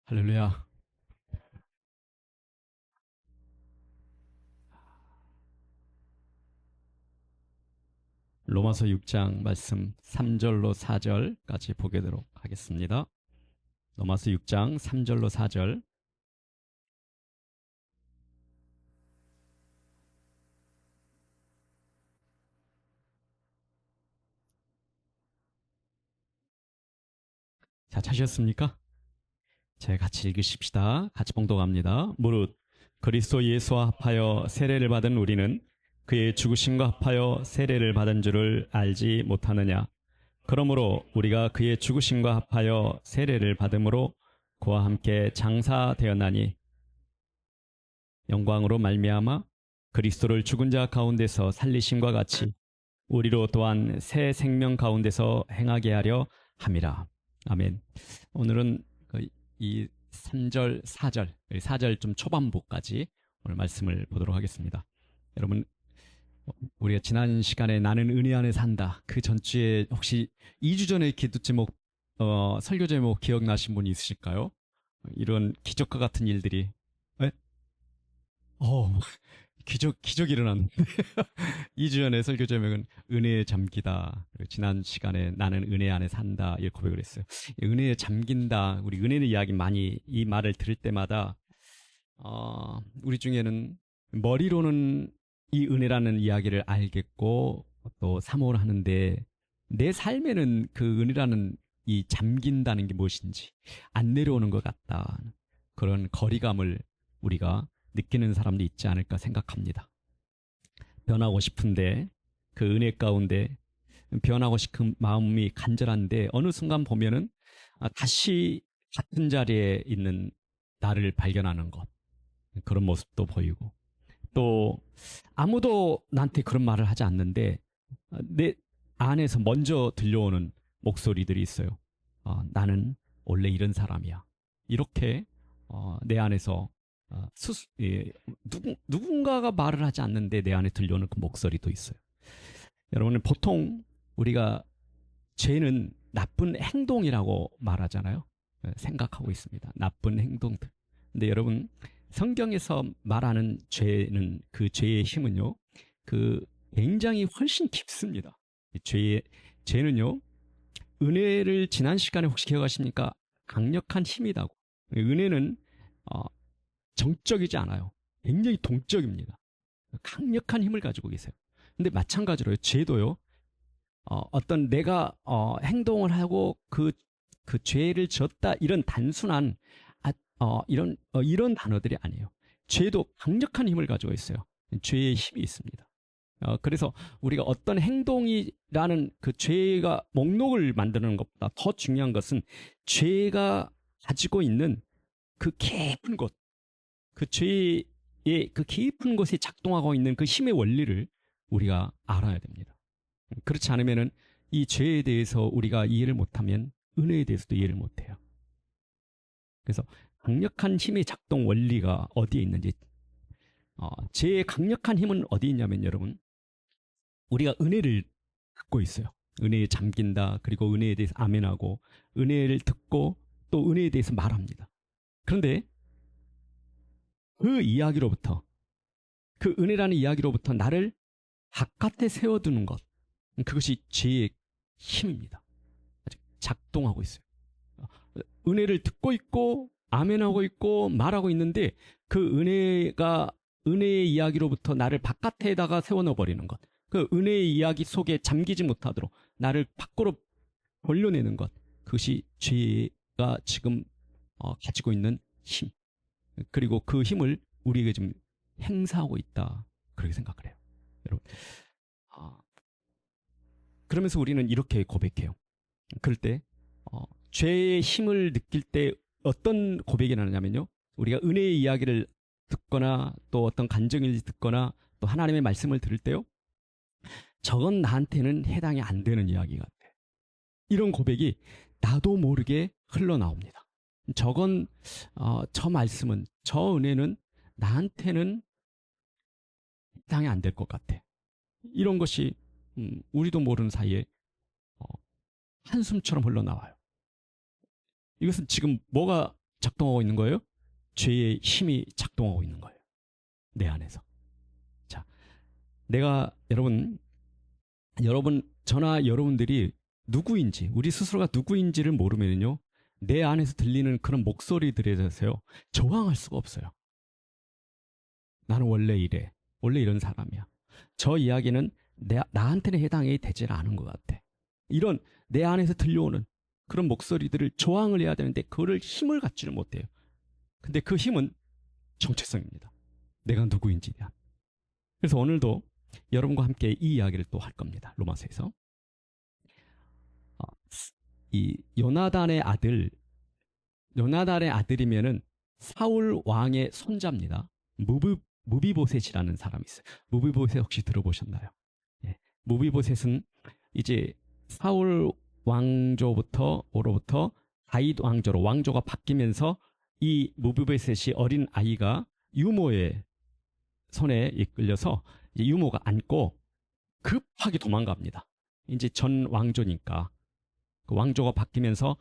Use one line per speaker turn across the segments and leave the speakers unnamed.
할렐루야. 로마서 6장 말씀 3절로 4절까지 보도록 하겠습니다. 로마서 6장 3절로 4절. 자, 찾으셨습니까? 자, 같이 읽으십시다. 같이 봉독합니다. 무릇 그리스도 예수와 합하여 세례를 받은 우리는 그의 죽으심과 합하여 세례를 받은 줄을 알지 못하느냐. 그러므로 우리가 그의 죽으심과 합하여 세례를 받음으로 그와 함께 장사되었나니 영광으로 말미암아 그리스도를 죽은 자 가운데서 살리심과 같이 우리로 또한 새 생명 가운데서 행하게 하려 함이라. 아멘. 오늘은 이 3절, 4절, 4절 좀 초반부까지 오늘 말씀을 보도록 하겠습니다. 여러분, 우리가 지난 시간에 나는 은혜 안에 산다. 그 전주에 혹시 2주 전에 기도 제목, 설교 제목 기억나신 분이 있으실까요? 이런 기적과 같은 일들이. 에? 기적이 일어났는데 2주 전에 설교 제목은 은혜에 잠기다. 지난 시간에 나는 은혜 안에 산다 이렇게 고백을 했어요. 은혜에 잠긴다. 우리 은혜의 이야기 많이 이 말을 들을 때마다 우리 중에는 머리로는 이 은혜라는 이야기를 알겠고 또 사모를 하는데 내 삶에는 그 은혜라는 이 잠긴다는 게 무엇인지 안 내려오는 것 같다. 그런 거리감을 우리가 느끼는 사람도 있지 않을까 생각합니다. 변하고 싶은데 그 은혜 가운데 변하고 싶은 마음이 간절한데 어느 순간 보면은 다시 같은 자리에 있는 나를 발견하는 것, 그런 모습도 보이고 또 아무도 나한테 그런 말을 하지 않는데 내 안에서 먼저 들려오는 목소리들이 있어요. 나는 원래 이런 사람이야. 이렇게 내 안에서 누군가가 말을 하지 않는데 내 안에 들려오는 그 목소리도 있어요. 여러분, 보통 우리가 죄는 나쁜 행동이라고 말하잖아요. 생각하고 있습니다. 나쁜 행동들. 근데 여러분, 성경에서 말하는 죄는 그 죄의 힘은요, 그 굉장히 훨씬 깊습니다. 죄는요, 은혜를 지난 시간에 혹시 기억하십니까? 강력한 힘이다고. 은혜는 정적이지 않아요. 굉장히 동적입니다. 강력한 힘을 가지고 계세요. 근데 마찬가지로요, 죄도요, 어떤 내가 행동을 하고 그 죄를 졌다 이런 단순한 이런 단어들이 아니에요. 죄도 강력한 힘을 가지고 있어요. 죄의 힘이 있습니다. 그래서 우리가 어떤 행동이라는 그 죄가 목록을 만드는 것보다 더 중요한 것은 죄가 가지고 있는 그 깊은 곳, 그 죄의 그 깊은 곳에 작동하고 있는 그 힘의 원리를 우리가 알아야 됩니다. 그렇지 않으면은 이 죄에 대해서 우리가 이해를 못하면 은혜에 대해서도 이해를 못해요. 그래서 강력한 힘의 작동 원리가 어디에 있는지, 죄의 강력한 힘은 어디 있냐면 여러분, 우리가 은혜를 듣고 있어요. 은혜에 잠긴다. 그리고 은혜에 대해서 아멘하고 은혜를 듣고 또 은혜에 대해서 말합니다. 그런데 그 이야기로부터, 그 은혜라는 이야기로부터 나를 바깥에 세워두는 것, 그것이 죄의 힘입니다. 아직 작동하고 있어요. 은혜를 듣고 있고 아멘하고 있고 말하고 있는데 그 은혜의 이야기로부터 나를 바깥에다가 세워넣어 버리는 것, 그 은혜의 이야기 속에 잠기지 못하도록 나를 밖으로 벌려내는 것, 그것이 죄가 지금 가지고 있는 힘, 그리고 그 힘을 우리에게 좀 행사하고 있다, 그렇게 생각을 해요. 여러분, 그러면서 우리는 이렇게 고백해요. 그럴 때 죄의 힘을 느낄 때 어떤 고백이 나느냐면요, 우리가 은혜의 이야기를 듣거나 또 어떤 간증을 듣거나 또 하나님의 말씀을 들을 때요, 저건 나한테는 해당이 안 되는 이야기 같아. 이런 고백이 나도 모르게 흘러나옵니다. 저 말씀은, 저 은혜는 나한테는 해당이 안 될 것 같아. 이런 것이 우리도 모르는 사이에 한숨처럼 흘러나와요. 이것은 지금 뭐가 작동하고 있는 거예요? 죄의 힘이 작동하고 있는 거예요. 내 안에서. 자, 내가 저나 여러분들이 누구인지, 우리 스스로가 누구인지를 모르면요, 내 안에서 들리는 그런 목소리들에 대해서요, 저항할 수가 없어요. 나는 원래 이래. 원래 이런 사람이야. 저 이야기는 나한테는 해당이 되질 않은 것 같아. 이런 내 안에서 들려오는 그런 목소리들을 저항을 해야 되는데 그거를 힘을 갖지를 못해요. 근데 그 힘은 정체성입니다. 내가 누구인지에 대한. 그래서 오늘도 여러분과 함께 이 이야기를 또 할 겁니다. 로마서에서. 이 요나단의 아들이면은 사울 왕의 손자입니다. 무비보셋이라는 사람이 있어요. 무비보셋 혹시 들어보셨나요? 예. 무비보셋은 이제 사울 왕조로부터 다윗 왕조가 바뀌면서 이 무비보셋이 어린 아이가 유모의 손에 이끌려서 유모가 안고 급하게 도망갑니다. 이제 전 왕조니까 그 왕조가 바뀌면서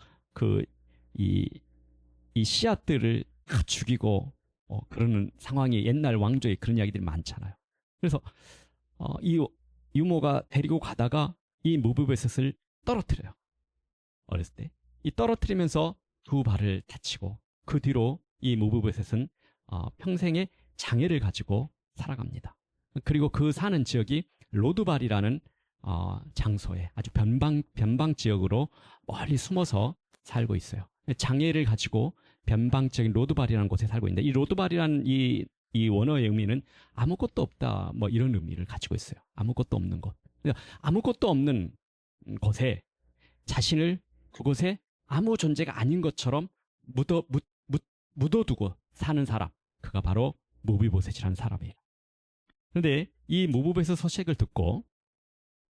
이 씨앗들을 다 죽이고 그러는 상황이 옛날 왕조에 그런 이야기들이 많잖아요. 그래서 이 유모가 데리고 가다가 이 무비보셋을 떨어뜨려요. 어렸을 때. 이 떨어뜨리면서 두 발을 다치고 그 뒤로 이 무비보셋은 평생의 장애를 가지고 살아갑니다. 그리고 그 사는 지역이 로드발이라는 장소에 아주 변방 지역으로 멀리 숨어서 살고 있어요. 장애를 가지고 변방적인 로드발이라는 곳에 살고 있는데 이 로드발이라는 이 원어의 의미는 아무것도 없다 뭐 이런 의미를 가지고 있어요. 아무것도 없는 곳. 그러니까 아무것도 없는 곳에 자신을 그곳에 아무 존재가 아닌 것처럼 묻어두고 사는 사람, 그가 바로 무비보셋이라는 사람이에요. 그런데 이 무비보셋 소식을 듣고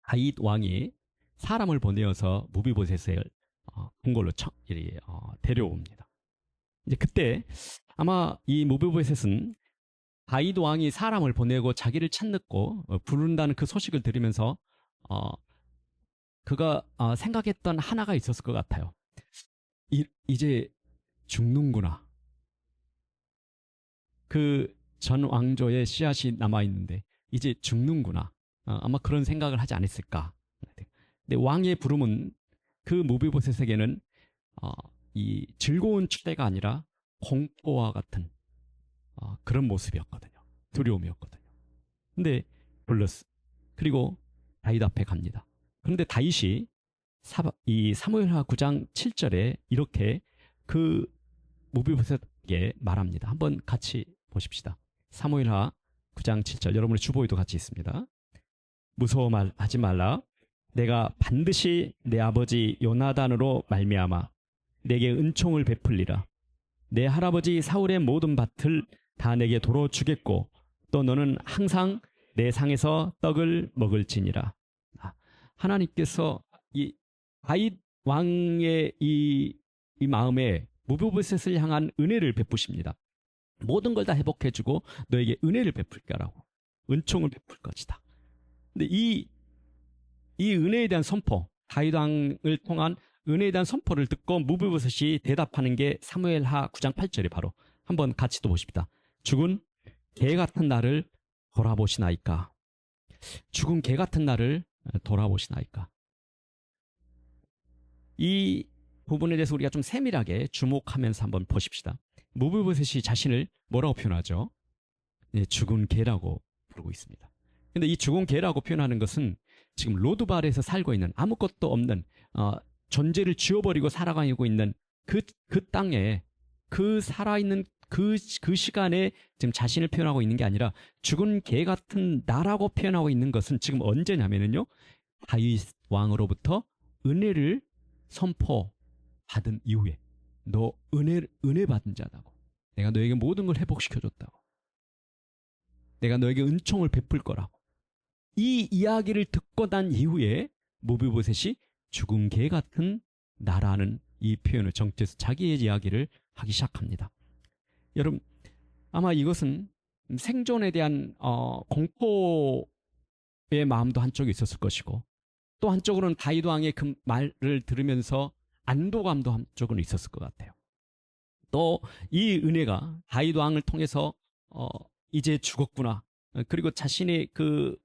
다윗 왕이 사람을 보내어서 무비보셋을 궁궐로 데려옵니다. 이제 그때 아마 이 무비보셋은 다윗 왕이 사람을 보내고 자기를 찾는고 부른다는 그 소식을 들으면서 그가 생각했던 하나가 있었을 것 같아요. 이제 죽는구나. 그 전 왕조의 씨앗이 남아있는데 이제 죽는구나. 아마 그런 생각을 하지 않았을까. 근데 왕의 부름은 그 무비보셋에게는 이 즐거운 초대가 아니라 공포와 같은 그런 모습이었거든요. 두려움이었거든요. 근데 불렀어. 그리고 다윗 앞에 갑니다. 그런데 다윗이 이 사무엘하 9장 7절에 이렇게 그 무비보셋에게 말합니다. 한번 같이 보십시다. 사무엘하 9장 7절, 여러분의 주보에도 같이 있습니다. 무서워하지 말라. 내가 반드시 내 아버지 요나단으로 말미암아 내게 은총을 베풀리라. 내 할아버지 사울의 모든 밭을 다 내게 도로 주겠고 또 너는 항상 내 상에서 떡을 먹을지니라. 하나님께서 이 다윗 왕의 이 마음에 무비보셋을 향한 은혜를 베푸십니다. 모든 걸 다 회복해주고 너에게 은혜를 베풀 거라고, 은총을 베풀 것이다. 근데 이 은혜에 대한 선포, 다윗 왕을 통한 은혜에 대한 선포를 듣고 무비보셋이 대답하는 게 사무엘하 9장 8절에 바로 한번 같이 또 보십시다. 죽은 개 같은 나를 돌아보시나이까. 죽은 개 같은 나를 돌아보시나이까. 이 부분에 대해서 우리가 좀 세밀하게 주목하면서 한번 보십시다. 무비보셋이 자신을 뭐라고 표현하죠? 네, 죽은 개라고 부르고 있습니다. 근데 이 죽은 개라고 표현하는 것은 지금 로드발에서 살고 있는 아무것도 없는 존재를 지워버리고 살아가고 있는 그 땅에 그 살아있는 그 시간에 지금 자신을 표현하고 있는 게 아니라 죽은 개 같은 나라고 표현하고 있는 것은 지금 언제냐면요, 다윗 왕으로부터 은혜를 선포받은 이후에 너 은혜 받은 자다고, 내가 너에게 모든 걸 회복시켜줬다고, 내가 너에게 은총을 베풀 거라고, 이 이야기를 듣고 난 이후에 무비보셋이 죽은 개 같은 나라는 이 표현을 정체해서 자기의 이야기를 하기 시작합니다. 여러분, 아마 이것은 생존에 대한 공포의 마음도 한쪽에 있었을 것이고 또 한쪽으로는 다윗 왕의 그 말을 들으면서 안도감도 한쪽으로 있었을 것 같아요. 또 이 은혜가 다윗 왕을 통해서 이제 죽었구나. 그리고 자신의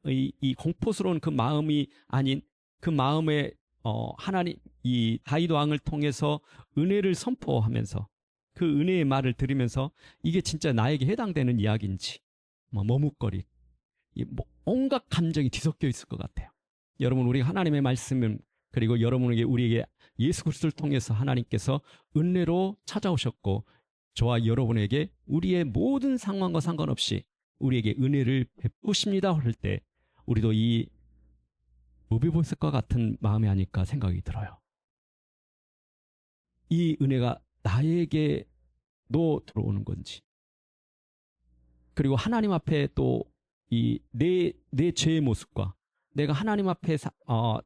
이 공포스러운 그 마음이 아닌 그 마음에 하나님 이 다윗 왕을 통해서 은혜를 선포하면서 그 은혜의 말을 들으면서 이게 진짜 나에게 해당되는 이야기인지 머뭇거리 온갖 감정이 뒤섞여 있을 것 같아요. 여러분, 우리가 하나님의 말씀을 그리고 여러분에게 우리에게 예수 그리스도를 통해서 하나님께서 은혜로 찾아오셨고 저와 여러분에게 우리의 모든 상황과 상관없이 우리에게 은혜를 베푸십니다 할 때 우리도 이 무비보셋과 같은 마음이 아닐까 생각이 들어요. 이 은혜가 나에게도 들어오는 건지, 그리고 하나님 앞에 또 이 내 죄의 모습과 내가 하나님 앞에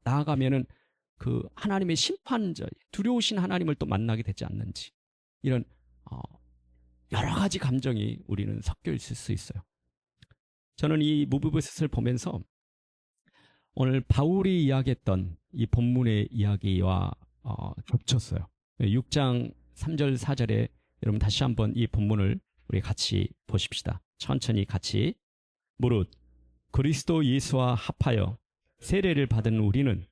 나아가면은 그 하나님의 심판자 두려우신 하나님을 또 만나게 되지 않는지, 이런 여러 가지 감정이 우리는 섞여 있을 수 있어요. 저는 이 무비보셋을 보면서 오늘 바울이 이야기했던 이 본문의 이야기와 겹쳤어요. 6장 3절 4절에 여러분 다시 한번 이 본문을 우리 같이 보십시다. 천천히 같이. 무릇 그리스도 예수와 합하여 세례를 받은 우리는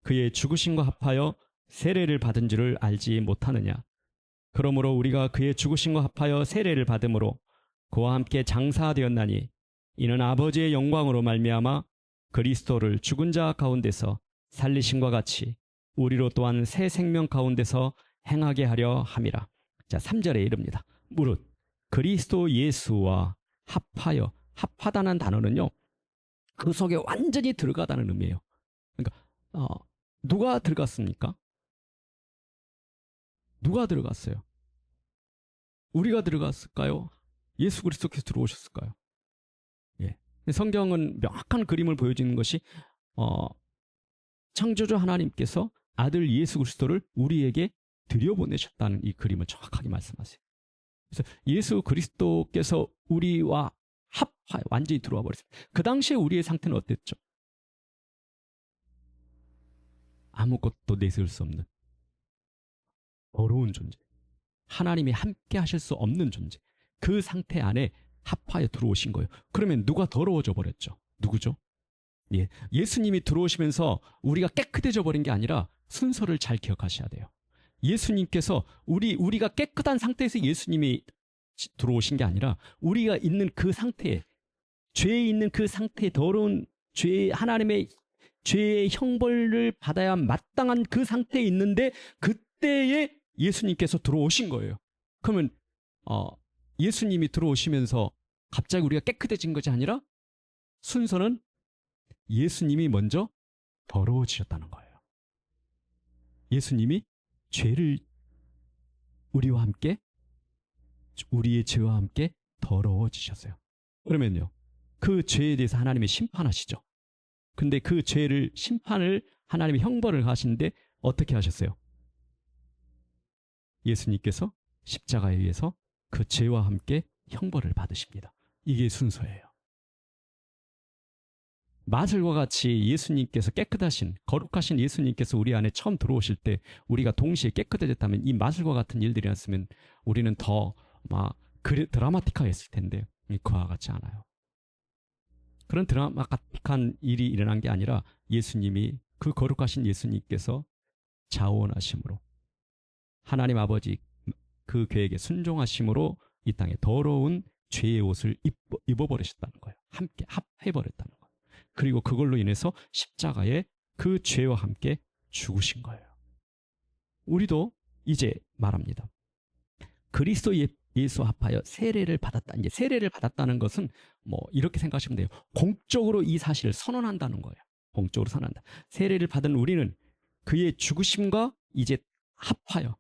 그의 죽으심과 합하여 세례를 받은 줄을 알지 못하느냐. 그러므로 우리가 그의 죽으심과 합하여 세례를 받음으로 그와 함께 장사되었나니 이는 아버지의 영광으로 말미암아 그리스도를 죽은 자 가운데서 살리심과 같이 우리로 또한 새 생명 가운데서 행하게 하려 함이라. 자, 3절에 이릅니다. 무릇 그리스도 예수와 합하여, 합하다는 단어는요 그 속에 완전히 들어가다는 의미예요. 그러니까 누가 들어갔습니까? 누가 들어갔어요? 우리가 들어갔을까요? 예수 그리스도께서 들어오셨을까요? 예. 성경은 명확한 그림을 보여주는 것이 창조주 하나님께서 아들 예수 그리스도를 우리에게 들여보내셨다는 이 그림을 정확하게 말씀하세요. 그래서 예수 그리스도께서 우리와 합하여 완전히 들어와 버렸습니다. 그 당시에 우리의 상태는 어땠죠? 아무것도 내세울 수 없는 더러운 존재, 하나님이 함께 하실 수 없는 존재, 그 상태 안에 합하여 들어오신 거예요. 그러면 누가 더러워져 버렸죠? 누구죠? 예, 예수님이 들어오시면서 우리가 깨끗해져 버린 게 아니라 순서를 잘 기억하셔야 돼요. 예수님께서 우리가 깨끗한 상태에서 예수님이 들어오신 게 아니라 우리가 있는 그 상태에, 죄에 있는 그 상태에 더러운 죄, 하나님의 죄의 형벌을 받아야 마땅한 그 상태에 있는데 그때에 예수님께서 들어오신 거예요. 그러면 예수님이 들어오시면서 갑자기 우리가 깨끗해진 것이 아니라 순서는 예수님이 먼저 더러워지셨다는 거예요. 예수님이 죄를 우리와 함께, 우리의 죄와 함께 더러워지셨어요. 그러면요, 그 죄에 대해서 하나님이 심판하시죠. 근데 그 죄를 심판을 하나님이 형벌을 하시는데 어떻게 하셨어요? 예수님께서 십자가에 의해서 그 죄와 함께 형벌을 받으십니다. 이게 순서예요. 마술과 같이 예수님께서 깨끗하신, 거룩하신 예수님께서 우리 안에 처음 들어오실 때 우리가 동시에 깨끗해졌다면, 이 마술과 같은 일들이 났으면 우리는 더 드라마틱하겠을 텐데 그와 같지 않아요. 그런 드라마틱한 일이 일어난 게 아니라 예수님이, 그 거룩하신 예수님께서 자원하심으로, 하나님 아버지 그 계획에 순종하심으로 이 땅에 더러운 죄의 옷을 입어버리셨다는 거예요. 함께 합해버렸다는 거예요. 그리고 그걸로 인해서 십자가에 그 죄와 함께 죽으신 거예요. 우리도 이제 말합니다. 그리스도 예수 합하여 세례를 받았다. 이제 세례를 받았다는 것은 이렇게 생각하시면 돼요. 공적으로 이 사실을 선언한다는 거예요. 공적으로 선언한다. 세례를 받은 우리는 그의 죽으심과 이제 합하여,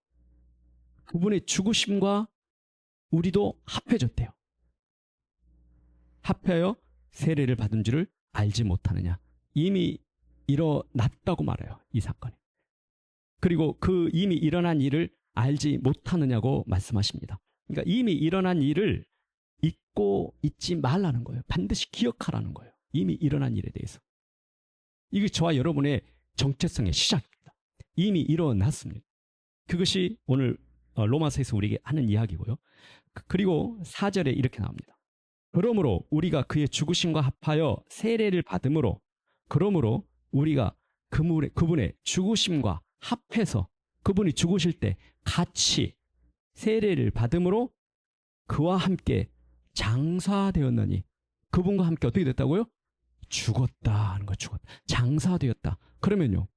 그분의 죽으심과 우리도 합해졌대요. 합하여 세례를 받은 줄을 알지 못하느냐. 이미 일어났다고 말해요, 이 사건이. 그리고 그 이미 일어난 일을 알지 못하느냐고 말씀하십니다. 그러니까 이미 일어난 일을 잊고 잊지 말라는 거예요. 반드시 기억하라는 거예요. 이미 일어난 일에 대해서. 이게 저와 여러분의 정체성의 시작입니다. 이미 일어났습니다. 그것이 오늘 로마서에서 우리에게 하는 이야기고요. 그리고 4절에 이렇게 나옵니다. 그러므로 우리가 그의 죽으심과 합하여 세례를 받음으로, 그러므로 우리가 그분의 죽으심과 합해서 그분이 죽으실 때 같이 세례를 받음으로 그와 함께 장사되었느니, 그분과 함께 어떻게 됐다고요? 죽었다 하는 거예요. 죽었다. 장사되었다. 그러면요,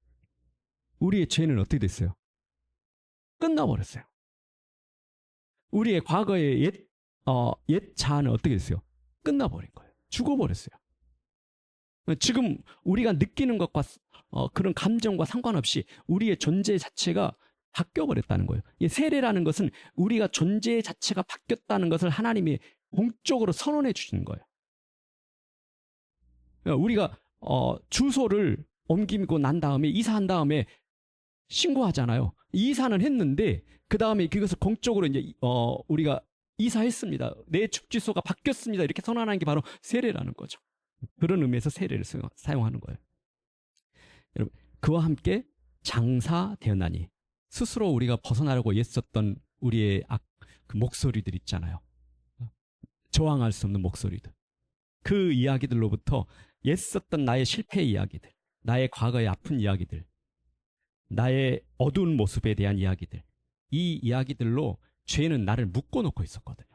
우리의 죄는 어떻게 됐어요? 끝나버렸어요. 우리의 과거의 옛 자아는 어떻게 됐어요? 끝나버린 거예요. 죽어버렸어요. 지금 우리가 느끼는 것과 그런 감정과 상관없이 우리의 존재 자체가 바뀌어버렸다는 거예요. 이 세례라는 것은 우리가 존재 자체가 바뀌었다는 것을 하나님이 공적으로 선언해 주시는 거예요. 우리가 주소를 옮기고 난 다음에, 이사한 다음에 신고하잖아요. 이사는 했는데 그 다음에 그것을 공적으로 이제 우리가 이사했습니다, 내 주소가 바뀌었습니다, 이렇게 선언하는 게 바로 세례라는 거죠. 그런 의미에서 세례를 사용하는 거예요. 여러분, 그와 함께 장사되었나니, 스스로 우리가 벗어나려고 애썼던 우리의 그 목소리들 있잖아요. 저항할 수 없는 목소리들. 그 이야기들로부터 애썼던 나의 실패 이야기들, 나의 과거의 아픈 이야기들, 나의 어두운 모습에 대한 이야기들, 이 이야기들로 죄는 나를 묶어놓고 있었거든요.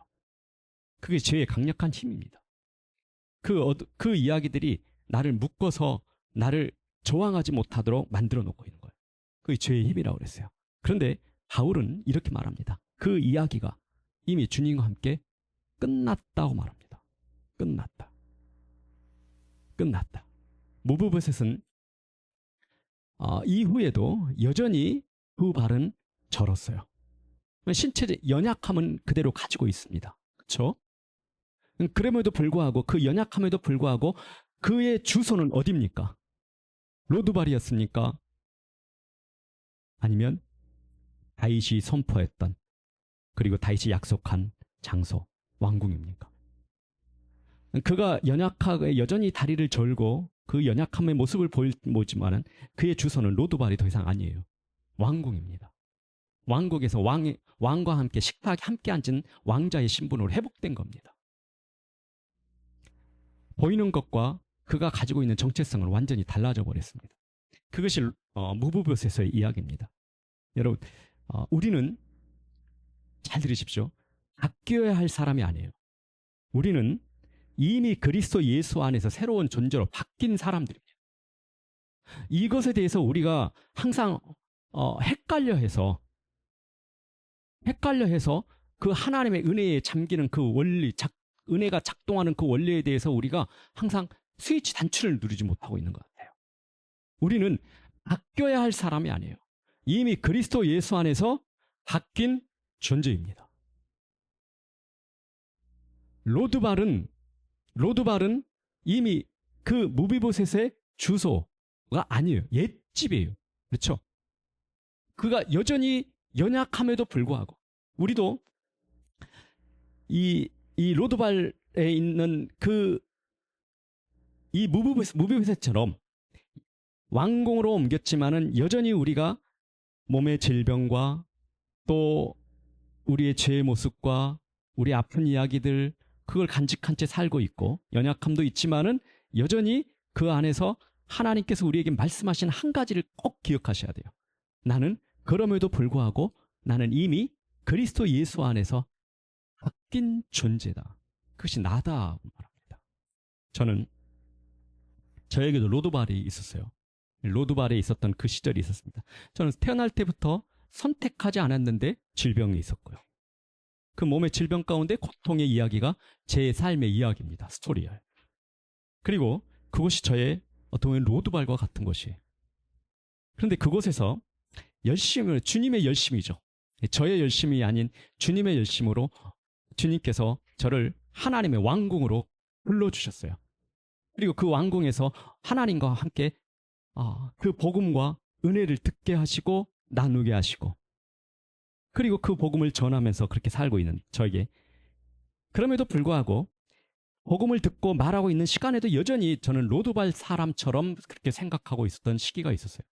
그게 죄의 강력한 힘입니다. 그 이야기들이 나를 묶어서 나를 저항하지 못하도록 만들어 놓고 있는 거예요. 그게 죄의 힘이라고 그랬어요. 그런데 바울은 이렇게 말합니다. 그 이야기가 이미 주님과 함께 끝났다고 말합니다. 끝났다. 끝났다. 무브벳은 이후에도 여전히 그 발은 절었어요. 신체적 연약함은 그대로 가지고 있습니다. 그렇죠? 그럼에도 불구하고, 그 연약함에도 불구하고 그의 주소는 어디입니까? 로드발이었습니까? 아니면 다윗이 선포했던, 그리고 다윗이 약속한 장소, 왕궁입니까? 그가 연약하게 여전히 다리를 절고 그 연약함의 모습을 보이지만은 그의 주소는 로드발이 더 이상 아니에요. 왕궁입니다. 왕국에서 왕과 함께 식탁에 함께 앉은 왕자의 신분으로 회복된 겁니다. 보이는 것과 그가 가지고 있는 정체성은 완전히 달라져 버렸습니다. 그것이 무브벳에서의 이야기입니다. 여러분, 우리는 잘 들으십시오. 바뀌어야 할 사람이 아니에요. 우리는 이미 그리스도 예수 안에서 새로운 존재로 바뀐 사람들입니다. 이것에 대해서 우리가 항상 헷갈려해서 그 하나님의 은혜에 잠기는 그 원리, 은혜가 작동하는 그 원리에 대해서 우리가 항상 스위치 단추를 누리지 못하고 있는 것 같아요. 우리는 바뀌어야 할 사람이 아니에요. 이미 그리스도 예수 안에서 바뀐 존재입니다. 로드발은 이미 그 무비보셋의 주소가 아니에요. 옛집이에요. 그렇죠? 그가 여전히 연약함에도 불구하고, 우리도 이 로드발에 있는 이 무비보셋처럼 왕궁으로 옮겼지만은 여전히 우리가 몸의 질병과 또 우리의 죄의 모습과 우리 아픈 이야기들, 그걸 간직한 채 살고 있고, 연약함도 있지만은 여전히 그 안에서 하나님께서 우리에게 말씀하신 한 가지를 꼭 기억하셔야 돼요. 나는 그럼에도 불구하고 나는 이미 그리스도 예수 안에서 바뀐 존재다. 그것이 나다 말합니다. 저는 저에게도 로드발이 있었어요. 로드발에 있었던 그 시절이 있었습니다. 저는 태어날 때부터 선택하지 않았는데 질병이 있었고요. 그 몸의 질병 가운데 고통의 이야기가 제 삶의 이야기입니다. 스토리예요. 그리고 그것이 저의 어떤 로드발과 같은 것이에요. 그런데 그곳에서 열심을, 주님의 열심이죠. 저의 열심이 아닌 주님의 열심으로 주님께서 저를 하나님의 왕궁으로 불러주셨어요. 그리고 그 왕궁에서 하나님과 함께 그 복음과 은혜를 듣게 하시고 나누게 하시고, 그리고 그 복음을 전하면서 그렇게 살고 있는 저에게, 그럼에도 불구하고 복음을 듣고 말하고 있는 시간에도 여전히 저는 로드발 사람처럼 그렇게 생각하고 있었던 시기가 있었어요.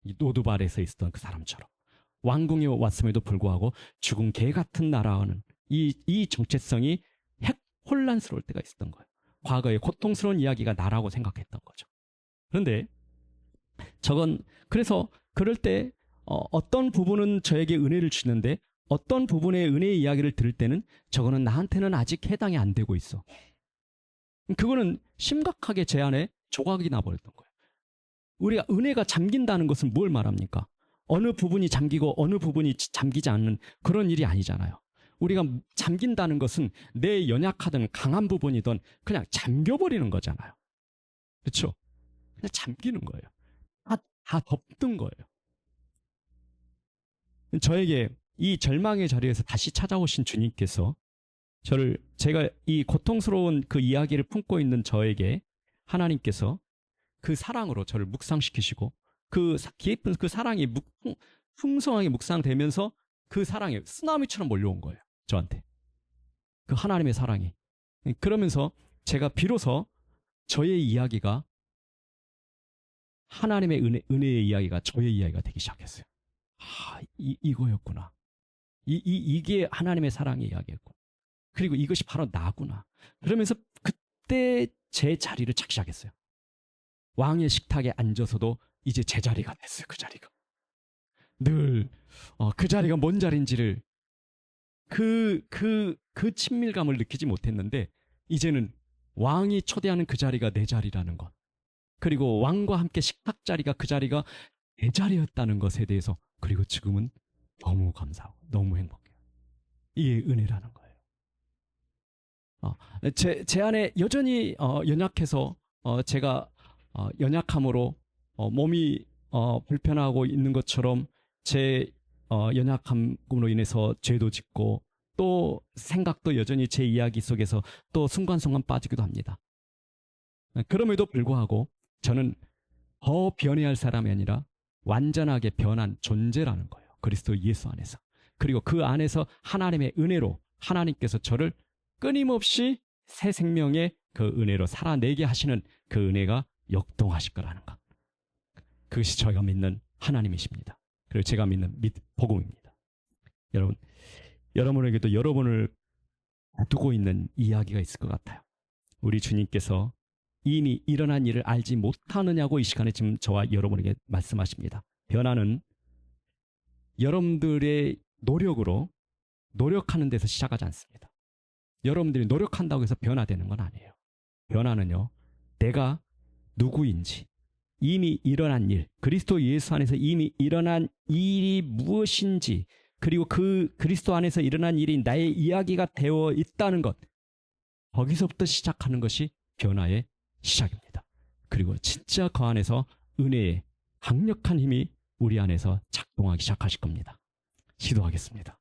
이 로드발에서 있었던 그 사람처럼. 왕궁에 왔음에도 불구하고 죽은 개 같은 나라와는 이 정체성이 혼란스러울 때가 있었던 거예요. 과거의 고통스러운 이야기가 나라고 생각했던 거죠. 그런데 그래서 그럴 때 어떤 부분은 저에게 은혜를 주는데 어떤 부분의 은혜의 이야기를 들을 때는 저거는 나한테는 아직 해당이 안 되고 있어. 그거는 심각하게 제 안에 조각이 나버렸던 거예요. 우리가 은혜가 잠긴다는 것은 뭘 말합니까? 어느 부분이 잠기고 어느 부분이 잠기지 않는 그런 일이 아니잖아요. 우리가 잠긴다는 것은 내 연약하든 강한 부분이든 그냥 잠겨버리는 거잖아요. 그렇죠? 그냥 잠기는 거예요. 다 덮는 거예요. 저에게 이 절망의 자리에서 다시 찾아오신 주님께서 제가 이 고통스러운 그 이야기를 품고 있는 저에게 하나님께서 그 사랑으로 저를 묵상시키시고 깊은 그 사랑이 풍성하게 묵상되면서 그 사랑이 쓰나미처럼 몰려온 거예요. 저한테. 그 하나님의 사랑이. 그러면서 제가 비로소 저의 이야기가 하나님의 은혜의 이야기가 저의 이야기가 되기 시작했어요. 이거였구나. 이게 하나님의 사랑의 이야기였고. 그리고 이것이 바로 나구나. 그러면서 그때 제 자리를 찾기 시작했어요. 왕의 식탁에 앉아서도 이제 제 자리가 됐어요. 그 자리가. 늘 그 자리가 뭔 자리인지를 그 친밀감을 느끼지 못했는데 이제는 왕이 초대하는 그 자리가 내 자리라는 것. 그리고 왕과 함께 식탁 자리가 그 자리가 내 자리였다는 것에 대해서 그리고 지금은 너무 감사하고 너무 행복해요. 이게 은혜라는 거예요. 제 안에 여전히 연약해서 제가 연약함으로 몸이 불편하고 있는 것처럼 제 연약함으로 인해서 죄도 짓고 또 생각도 여전히 제 이야기 속에서 또 순간순간 빠지기도 합니다. 그럼에도 불구하고 저는 더 변해야 할 사람이 아니라 완전하게 변한 존재라는 거예요. 그리스도 예수 안에서. 그리고 그 안에서 하나님의 은혜로 하나님께서 저를 끊임없이 새 생명의 그 은혜로 살아내게 하시는 그 은혜가 역동하실 거라는 것. 그것이 저희가 믿는 하나님이십니다. 그리고 제가 믿는 복음입니다. 여러분에게도 여러분을 두고 있는 이야기가 있을 것 같아요. 우리 주님께서 이미 일어난 일을 알지 못하느냐고 이 시간에 지금 저와 여러분에게 말씀하십니다. 변화는 여러분들의 노력하는 데서 시작하지 않습니다. 여러분들이 노력한다고 해서 변화되는 건 아니에요. 변화는요, 내가 누구인지, 이미 일어난 일, 그리스도 예수 안에서 이미 일어난 일이 무엇인지, 그리고 그 그리스도 안에서 일어난 일이 나의 이야기가 되어 있다는 것, 거기서부터 시작하는 것이 변화의 시작입니다. 그리고 진짜 그 안에서 은혜의 강력한 힘이 우리 안에서 작동하기 시작하실 겁니다. 시도하겠습니다.